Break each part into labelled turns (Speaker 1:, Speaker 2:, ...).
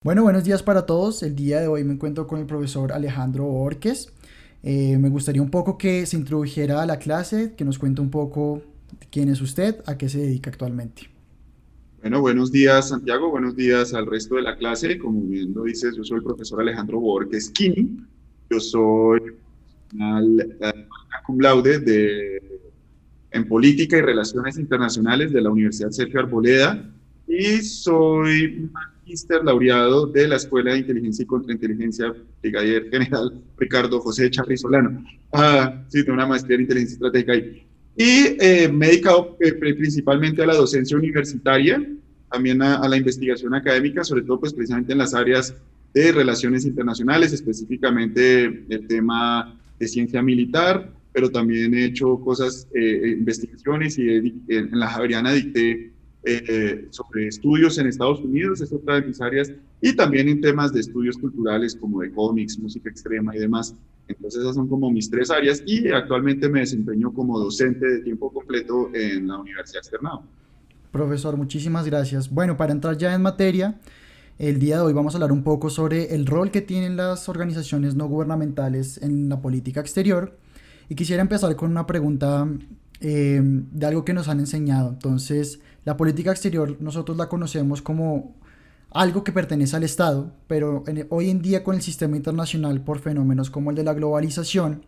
Speaker 1: Bueno, buenos días para todos. El día de hoy me encuentro con el profesor Alejandro Borges. Me gustaría un poco que se introdujera a la clase, que nos cuente un poco quién es usted, a qué se dedica actualmente.
Speaker 2: Bueno, buenos días Santiago, buenos días al resto de la clase. Como bien lo dices, yo soy el profesor Alejandro Borges Kini. Yo soy magna cum laude en Política y Relaciones Internacionales de la Universidad Sergio Arboleda y soy magíster laureado de la Escuela de Inteligencia y Contrainteligencia Brigadier General Ricardo José Charrizolano. Sí, tengo una maestría en Inteligencia Estratégica ahí. Y me he dedicado principalmente a la docencia universitaria, también a la investigación académica, sobre todo pues precisamente en las áreas de relaciones internacionales, específicamente el tema de ciencia militar, pero también he hecho cosas, investigaciones y en la Javeriana dicté sobre estudios en Estados Unidos, es otra de mis áreas, y también en temas de estudios culturales como de cómics, música extrema y demás. Entonces esas son como mis tres áreas y actualmente me desempeño como docente de tiempo completo en la Universidad Externado.
Speaker 1: Profesor, muchísimas gracias. Bueno, para entrar ya en materia, el día de hoy vamos a hablar un poco sobre el rol que tienen las organizaciones no gubernamentales en la política exterior. Y quisiera empezar con una pregunta de algo que nos han enseñado. Entonces, la política exterior nosotros la conocemos como algo que pertenece al Estado, pero hoy en día con el sistema internacional por fenómenos como el de la globalización,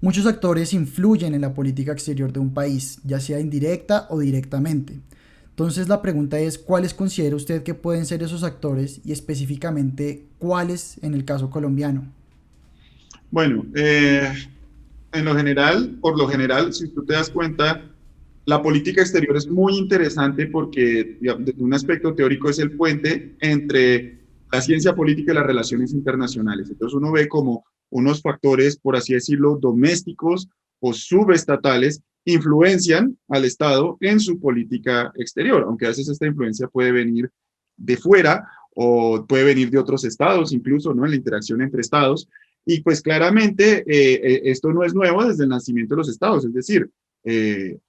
Speaker 1: muchos actores influyen en la política exterior de un país, ya sea indirecta o directamente. Entonces la pregunta es, ¿cuáles considera usted que pueden ser esos actores y específicamente cuáles en el caso colombiano?
Speaker 2: Bueno, en lo general, por lo general, si tú te das cuenta, la política exterior es muy interesante porque, digamos, desde un aspecto teórico, es el puente entre la ciencia política y las relaciones internacionales. Entonces uno ve como unos factores, por así decirlo, domésticos o subestatales influencian al Estado en su política exterior, aunque a veces esta influencia puede venir de fuera o puede venir de otros estados, incluso, ¿no? En la interacción entre estados. Y pues claramente esto no es nuevo desde el nacimiento de los estados, es decir,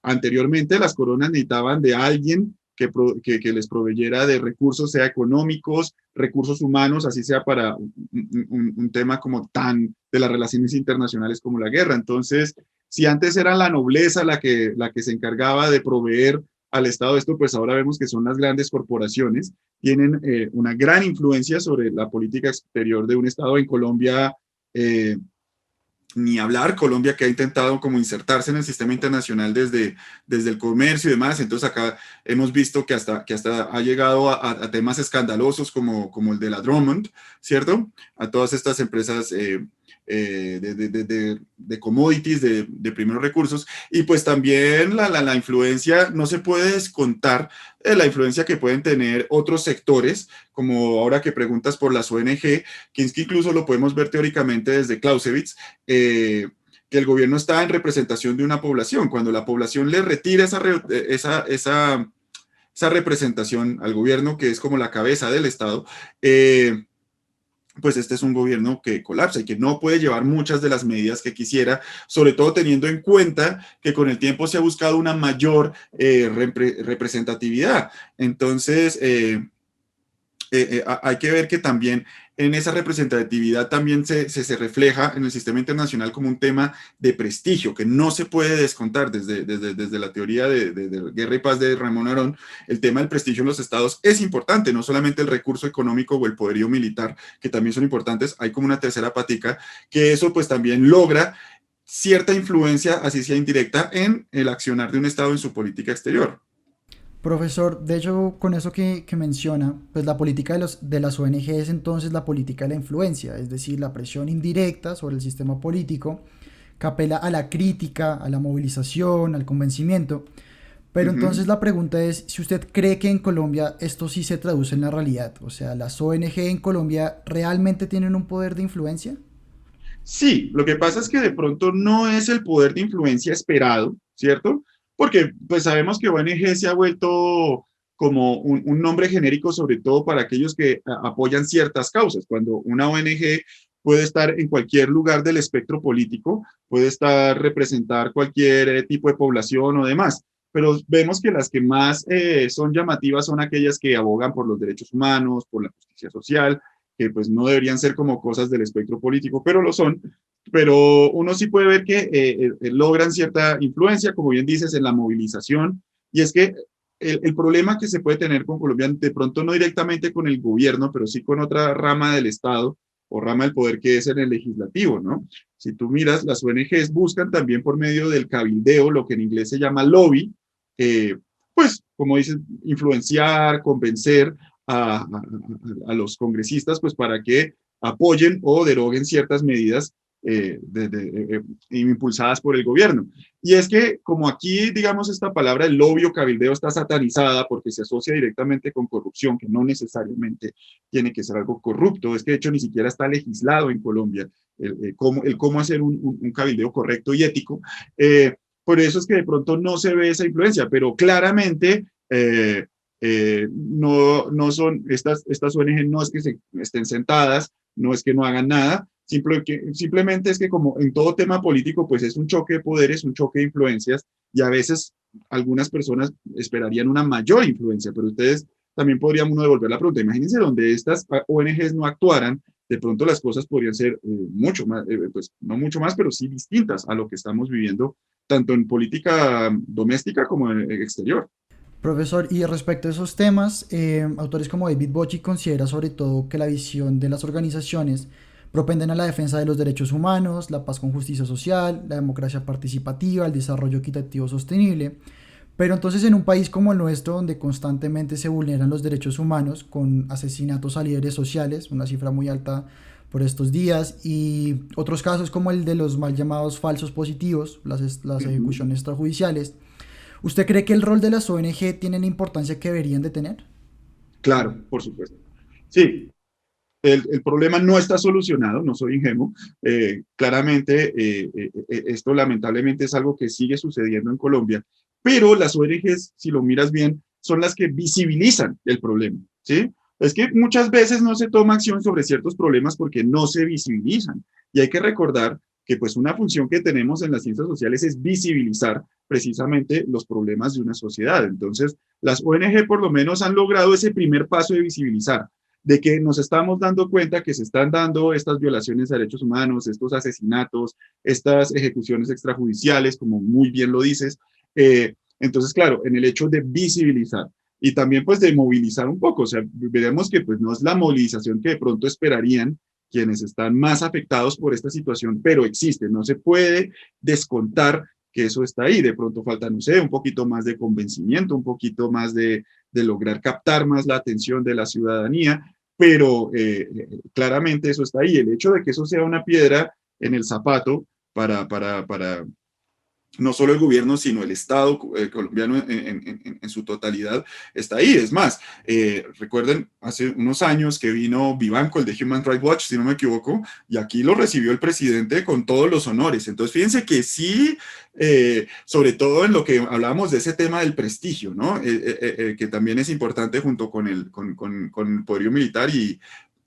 Speaker 2: anteriormente las coronas necesitaban de alguien que les proveyera de recursos, sea económicos, recursos humanos, así sea para un tema como tan de las relaciones internacionales como la guerra. Entonces, si antes era la nobleza la que se encargaba de proveer al Estado esto, pues ahora vemos que son las grandes corporaciones, tienen una gran influencia sobre la política exterior de un Estado. En Colombia, eh, ni hablar, Colombia que ha intentado como insertarse en el sistema internacional desde el comercio y demás, entonces acá hemos visto que hasta ha llegado a temas escandalosos como el de la Drummond, ¿cierto? A todas estas empresas de commodities, de primeros recursos, y pues también la influencia, no se puede descontar la influencia que pueden tener otros sectores, como ahora que preguntas por las ONG, que es que incluso lo podemos ver teóricamente desde Clausewitz, que el gobierno está en representación de una población. Cuando la población le retira esa representación al gobierno, que es como la cabeza del Estado, pues este es un gobierno que colapsa y que no puede llevar muchas de las medidas que quisiera, sobre todo teniendo en cuenta que con el tiempo se ha buscado una mayor representatividad. Entonces, hay que ver que también en esa representatividad también se refleja en el sistema internacional como un tema de prestigio que no se puede descontar desde la teoría de Guerra y Paz de Ramón Arón. El tema del prestigio en los estados es importante, no solamente el recurso económico o el poderío militar, que también son importantes, hay como una tercera patica, que eso pues también logra cierta influencia, así sea indirecta, en el accionar de un estado en su política exterior.
Speaker 1: Profesor, de hecho, con eso que menciona, pues la política de las ONG es entonces la política de la influencia, es decir, la presión indirecta sobre el sistema político que apela a la crítica, a la movilización, al convencimiento.
Speaker 2: Uh
Speaker 1: Pero
Speaker 2: -huh.
Speaker 1: entonces la pregunta es si usted cree que en Colombia esto sí se traduce en la realidad. O sea, ¿las ONG en Colombia realmente tienen un poder de influencia?
Speaker 2: Sí, lo que pasa es que de pronto no es el poder de influencia esperado, ¿cierto? Porque pues sabemos que ONG se ha vuelto como un nombre genérico, sobre todo para aquellos que apoyan ciertas causas. Cuando una ONG puede estar en cualquier lugar del espectro político, puede estar representar cualquier tipo de población o demás. pero vemos que las que más son llamativas son aquellas que abogan por los derechos humanos, por la justicia social, que pues no deberían ser como cosas del espectro político, pero lo son. Pero uno sí puede ver que logran cierta influencia, como bien dices, en la movilización, y es que el problema que se puede tener con Colombia, de pronto no directamente con el gobierno, pero sí con otra rama del Estado o rama del poder que es en el legislativo, ¿no? Si tú miras, las ONGs buscan también por medio del cabildeo, lo que en inglés se llama lobby, eh, pues, como dices, influenciar, convencer a los congresistas, pues, para que apoyen o deroguen ciertas medidas impulsadas por el gobierno. Y es que como aquí, digamos, esta palabra, el lobby o cabildeo está satanizada porque se asocia directamente con corrupción, que no necesariamente tiene que ser algo corrupto, es que de hecho ni siquiera está legislado en Colombia el cómo hacer un cabildeo correcto y ético. Por eso es que de pronto no se ve esa influencia, pero claramente no son, estas ONG no es que se estén sentadas, no es que no hagan nada, simplemente es que como en todo tema político, pues es un choque de poderes, un choque de influencias, y a veces algunas personas esperarían una mayor influencia, pero ustedes también podrían uno devolver la pregunta. Imagínense donde estas ONGs no actuaran, de pronto las cosas podrían ser mucho más, pues no mucho más, pero sí distintas a lo que estamos viviendo, tanto en política doméstica como en exterior.
Speaker 1: Profesor, y respecto a esos temas, autores como David Bocci considera sobre todo que la visión de las organizaciones propenden a la defensa de los derechos humanos, la paz con justicia social, la democracia participativa, el desarrollo equitativo sostenible. Pero entonces en un país como el nuestro, donde constantemente se vulneran los derechos humanos, con asesinatos a líderes sociales, una cifra muy alta por estos días, y otros casos como el de los mal llamados falsos positivos, las
Speaker 2: Uh -huh.
Speaker 1: ejecuciones extrajudiciales, ¿usted cree que el rol de las ONG tiene la importancia que deberían de tener?
Speaker 2: Claro, por supuesto. Sí, el problema no está solucionado, no soy ingenuo. Claramente, esto lamentablemente es algo que sigue sucediendo en Colombia, pero las ONGs, si lo miras bien, son las que visibilizan el problema, ¿sí? Es que muchas veces no se toma acción sobre ciertos problemas porque no se visibilizan. Y hay que recordar que pues una función que tenemos en las ciencias sociales es visibilizar precisamente los problemas de una sociedad. Entonces, las ONG por lo menos han logrado ese primer paso de visibilizar, de que nos estamos dando cuenta que se están dando estas violaciones a derechos humanos, estos asesinatos, estas ejecuciones extrajudiciales, como muy bien lo dices. Entonces, claro, en el hecho de visibilizar y también pues de movilizar un poco, o sea, veremos que pues no es la movilización que de pronto esperarían quienes están más afectados por esta situación, pero existe, no se puede descontar que eso está ahí, de pronto falta, no sé, un poquito más de convencimiento, un poquito más de lograr captar más la atención de la ciudadanía, pero claramente eso está ahí. El hecho de que eso sea una piedra en el zapato para no solo el gobierno, sino el Estado colombiano en su totalidad está ahí. Es más, recuerden, hace unos años que vino Vivanco, el de Human Rights Watch, si no me equivoco, y aquí lo recibió el presidente con todos los honores. Entonces, fíjense que sí, sobre todo en lo que hablábamos de ese tema del prestigio, ¿no? Que también es importante junto con con el poderío militar y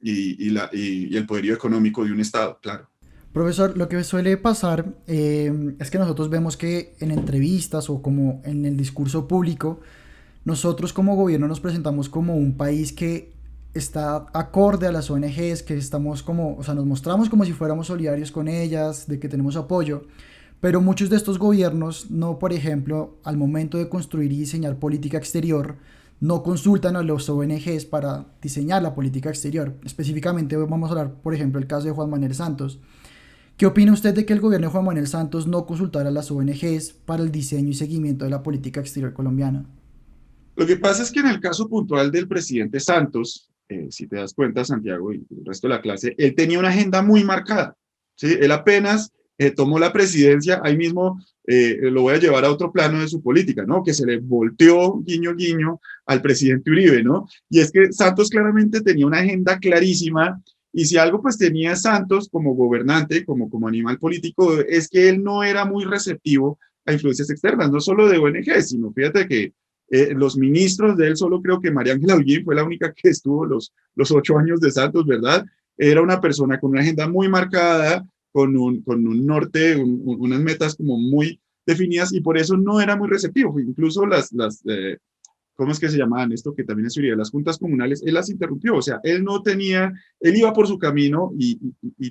Speaker 2: el poderío económico de un Estado, claro.
Speaker 1: Profesor, lo que suele pasar es que nosotros vemos que en entrevistas o como en el discurso público, nosotros como gobierno nos presentamos como un país que está acorde a las ONGs, que estamos como, o sea, nos mostramos como si fuéramos solidarios con ellas, de que tenemos apoyo, pero muchos de estos gobiernos no, por ejemplo, al momento de construir y diseñar política exterior, no consultan a los ONGs para diseñar la política exterior. Específicamente vamos a hablar, por ejemplo, el caso de Juan Manuel Santos. ¿Qué opina usted de que el gobierno de Juan Manuel Santos no consultara a las ONGs para el diseño y seguimiento de la política exterior colombiana?
Speaker 2: Lo que pasa es que en el caso puntual del presidente Santos, si te das cuenta, Santiago y el resto de la clase, él tenía una agenda muy marcada. ¿Sí? Él apenas tomó la presidencia, ahí mismo lo voy a llevar a otro plano de su política, ¿no? Que se le volteó guiño guiño al presidente Uribe, ¿no? Y es que Santos claramente tenía una agenda clarísima y si algo pues tenía Santos como gobernante, como animal político, es que él no era muy receptivo a influencias externas, no solo de ONG, sino fíjate que los ministros de él, solo creo que María Ángela Holguín fue la única que estuvo los 8 años de Santos, ¿verdad? Era una persona con una agenda muy marcada, con un norte, unas metas como muy definidas y por eso no era muy receptivo. Incluso ¿cómo es que se llamaban esto? Que también es seguridad, las juntas comunales, él las interrumpió, o sea, él no tenía, él iba por su camino y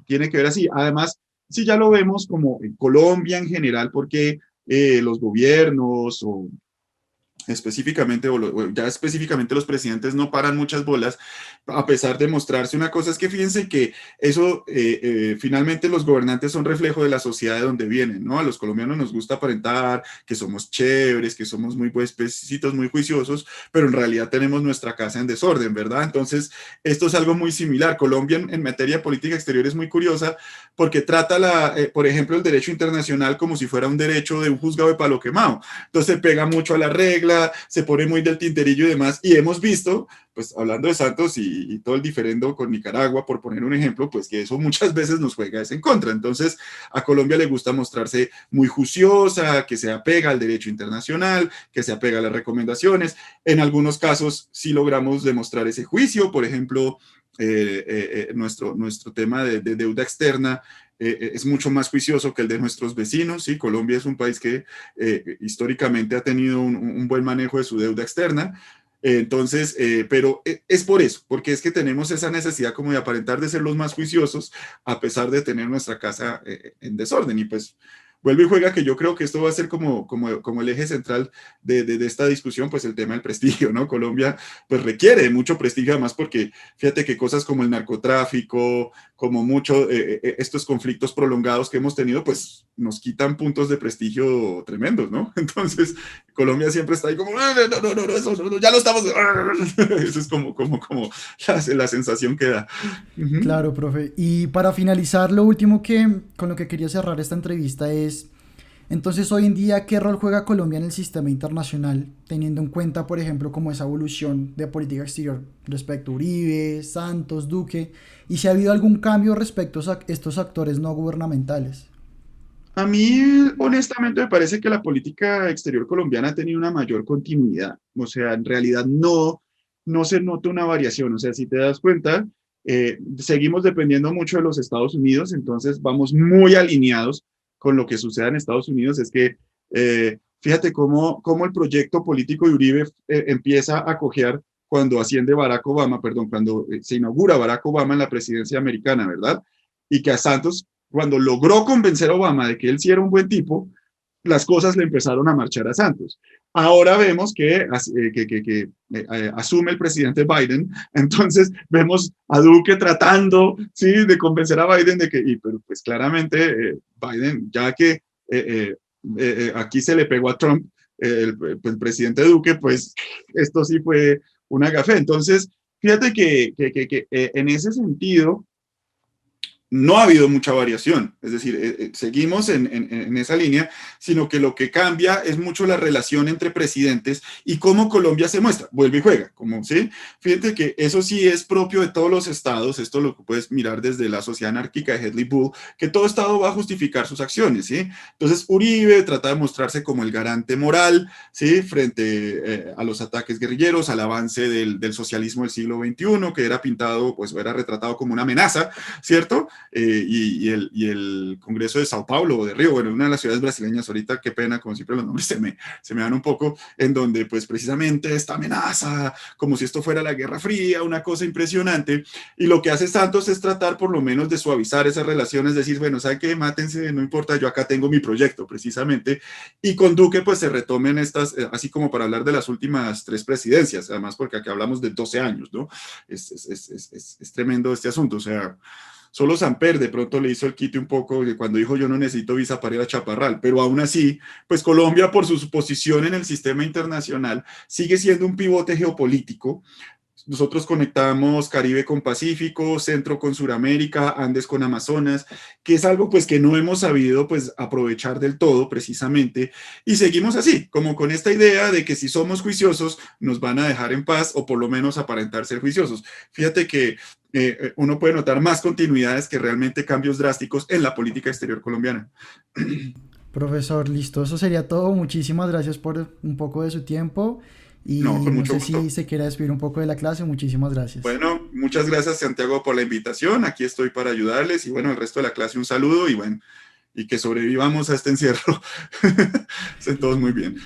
Speaker 2: tiene que ver así. Además, si ya lo vemos como en Colombia en general, porque los gobiernos o específicamente, o ya específicamente los presidentes no paran muchas bolas, a pesar de mostrarse una cosa, es que fíjense que eso, finalmente los gobernantes son reflejo de la sociedad de donde vienen, ¿no? A los colombianos nos gusta aparentar que somos chéveres, que somos muy buenecitos, muy juiciosos, pero en realidad tenemos nuestra casa en desorden, ¿verdad? Entonces, esto es algo muy similar. Colombia en materia de política exterior es muy curiosa porque trata, por ejemplo, el derecho internacional como si fuera un derecho de un juzgado de palo quemado. Entonces, pega mucho a la regla, se pone muy del tinterillo y demás, y hemos visto, pues hablando de Santos y todo el diferendo con Nicaragua, por poner un ejemplo, pues que eso muchas veces nos juega en contra. Entonces, a Colombia le gusta mostrarse muy juiciosa, que se apega al derecho internacional, que se apega a las recomendaciones. En algunos casos sí logramos demostrar ese juicio, por ejemplo, nuestro tema de deuda externa es mucho más juicioso que el de nuestros vecinos. ¿Sí? Colombia es un país que históricamente ha tenido un buen manejo de su deuda externa. Entonces, pero es por eso, porque es que tenemos esa necesidad como de aparentar de ser los más juiciosos, a pesar de tener nuestra casa en desorden. Y pues vuelve y juega que yo creo que esto va a ser como el eje central de esta discusión, pues el tema del prestigio, ¿no? Colombia pues requiere mucho prestigio, además porque fíjate que cosas como el narcotráfico, como estos conflictos prolongados que hemos tenido, pues nos quitan puntos de prestigio tremendos, ¿no? Entonces, Colombia siempre está ahí como, no, eso, no, ya lo estamos, eso es como la sensación que da.
Speaker 1: Claro, profe. Y para finalizar, lo último con lo que quería cerrar esta entrevista es, entonces hoy en día, ¿qué rol juega Colombia en el sistema internacional, teniendo en cuenta, por ejemplo, como esa evolución de política exterior respecto a Uribe, Santos, Duque, y si ha habido algún cambio respecto a estos actores no gubernamentales?
Speaker 2: A mí, honestamente, me parece que la política exterior colombiana ha tenido una mayor continuidad. O sea, en realidad no se nota una variación. O sea, si te das cuenta, seguimos dependiendo mucho de los Estados Unidos, entonces vamos muy alineados con lo que sucede en Estados Unidos. Es que fíjate cómo el proyecto político de Uribe empieza a cojear cuando asciende Barack Obama, perdón, cuando se inaugura Barack Obama en la presidencia americana, ¿verdad? Y que a Santos cuando logró convencer a Obama de que él sí era un buen tipo, las cosas le empezaron a marchar a Santos. Ahora vemos que asume el presidente Biden, entonces vemos a Duque tratando, sí, de convencer a Biden de que, pero pues claramente Biden, ya que aquí se le pegó a Trump, el presidente Duque, pues esto sí fue una gafé. Entonces, fíjate que en ese sentido, no ha habido mucha variación, es decir, seguimos en esa línea, sino que lo que cambia es mucho la relación entre presidentes y cómo Colombia se muestra, vuelve y juega, como, ¿sí? Fíjate que eso sí es propio de todos los estados, esto lo puedes mirar desde la sociedad anárquica de Hedley Bull, que todo estado va a justificar sus acciones, ¿sí? Entonces Uribe trata de mostrarse como el garante moral, ¿sí? Frente a los ataques guerrilleros, al avance del socialismo del siglo XXI, que era pintado, pues era retratado como una amenaza, ¿cierto? El Congreso de Sao Paulo o de Río, bueno, una de las ciudades brasileñas ahorita, qué pena, como siempre los nombres se me dan un poco, en donde pues precisamente esta amenaza, como si esto fuera la Guerra Fría, una cosa impresionante, y lo que hace Santos es tratar por lo menos de suavizar esas relaciones, decir, bueno, ¿sabe qué? Mátense, no importa, yo acá tengo mi proyecto, precisamente, y con Duque pues se retomen estas, así como para hablar de las últimas 3 presidencias, además porque aquí hablamos de 12 años, ¿no? Es tremendo este asunto, o sea, solo Samper de pronto le hizo el quite un poco cuando dijo yo no necesito visa para ir a Chaparral, pero aún así, pues Colombia por su posición en el sistema internacional sigue siendo un pivote geopolítico. Nosotros conectamos Caribe con Pacífico, Centro con Suramérica, Andes con Amazonas, que es algo pues que no hemos sabido pues aprovechar del todo precisamente y seguimos así, como con esta idea de que si somos juiciosos nos van a dejar en paz o por lo menos aparentar ser juiciosos. Fíjate que uno puede notar más continuidades que realmente cambios drásticos en la política exterior colombiana.
Speaker 1: Profesor, listo, eso sería todo. Muchísimas gracias por un poco de su tiempo
Speaker 2: No,
Speaker 1: y
Speaker 2: con
Speaker 1: no
Speaker 2: mucho
Speaker 1: sé si
Speaker 2: gusto.
Speaker 1: se quiere despedir un poco de la clase. Muchísimas gracias.
Speaker 2: Bueno, muchas gracias Santiago por la invitación. Aquí estoy para ayudarles y bueno, el resto de la clase un saludo y bueno, y que sobrevivamos a este encierro. Estén todos muy bien.